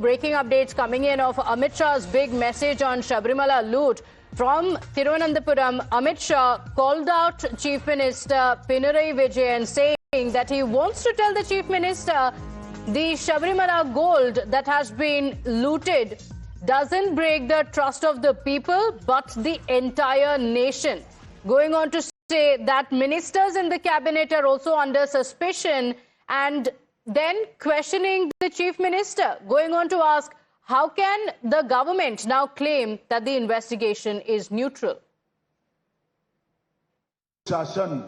Breaking updates coming in of Amit Shah's big message on Sabrimala loot. From Thiruvananthapuram, Amit Shah called out Chief Minister Pinarayi Vijayan, saying that he wants to tell the Chief Minister the Sabrimala gold that has been looted doesn't break the trust of the people but the entire nation. Going on to say that ministers in the cabinet are also under suspicion, and then questioning the Chief Minister, going on to ask, how can the government now claim that the investigation is neutral? शासन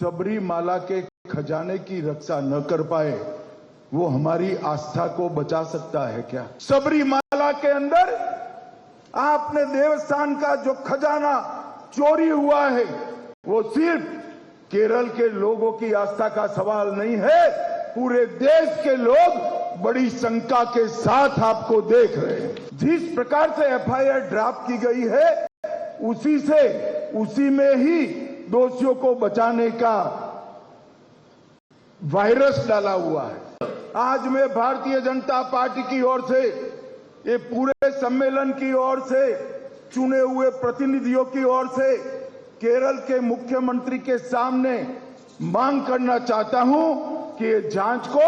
सबरीमाला के खजाने की रक्षा न कर पाए, वो हमारी आस्था को बचा सकता है क्या? सबरीमाला के अंदर आपने देवस्थान का जो खजाना चोरी हुआ है, वो सिर्फ केरल के लोगों की आस्था का सवाल नहीं है, पूरे देश के लोग बड़ी शंका के साथ आपको देख रहे हैं। जिस प्रकार से एफआईआर ड्राफ्ट की गई है, उसी में ही दोषियों को बचाने का वायरस डाला हुआ है। आज मैं भारतीय जनता पार्टी की ओर से, ये पूरे सम्मेलन की ओर से, चुने हुए प्रतिनिधियों की ओर से केरल के मुख्यमंत्री के सामने मांग करना चाहता हूं कि ये जांच को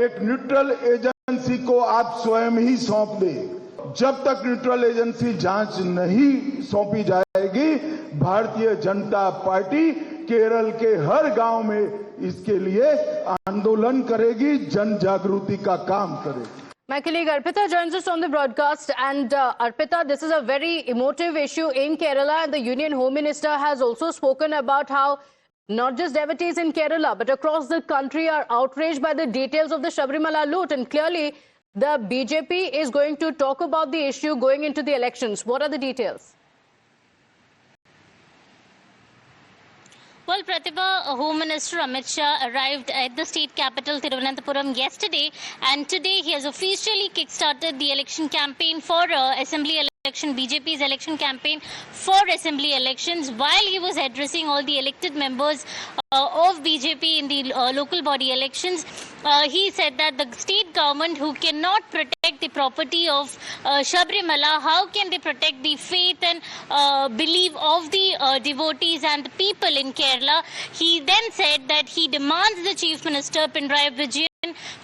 एक न्यूट्रल एजेंसी को आप स्वयं ही सौंप दें। जब तक न्यूट्रल एजेंसी जांच नहीं सौंपी जाएगी, भारतीय जनता पार्टी केरल के हर गांव में इसके लिए आंदोलन करेगी, जन जागृति का काम करेगी। My colleague Arpita joins us on the broadcast. And Arpita, this is a very emotive issue in Kerala, and the Union Home Minister has also spoken about how not just devotees in Kerala but across the country are outraged by the details of the Sabrimala loot. And clearly the BJP is going to talk about the issue going into the elections. What are the details? Well, Pratibha, Home Minister Amit Shah arrived at the state capital Thiruvananthapuram yesterday, and today he has officially kick-started the election campaign for Assembly election, BJP's election campaign for Assembly elections. While he was addressing all the elected members of BJP in the local body elections, he said that the state government, who cannot protect the property of Sabrimala, how can they protect the faith and belief of the devotees and the people in Kerala? He then said that he demands the Chief Minister Pinarayi Vijayan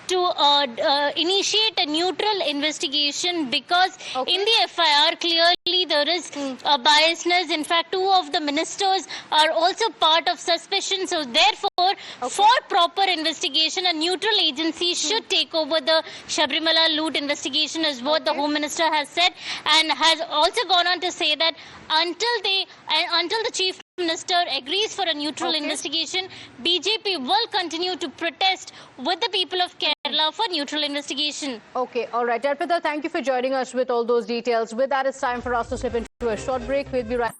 to initiate a neutral investigation, because in the FIR clearly there is biasness. In fact, two of the ministers are also part of suspicion. So therefore, for proper investigation, a neutral agency should take over the Sabrimala loot investigation, is what the Home Minister has said, and has also gone on to say that until the Chief Minister agrees for a neutral investigation, BJP will continue to protest with the people of Kerala for neutral investigation. Okay, all right. Arpita, thank you for joining us with all those details. With that, it's time for us to slip into a short break. We'll be right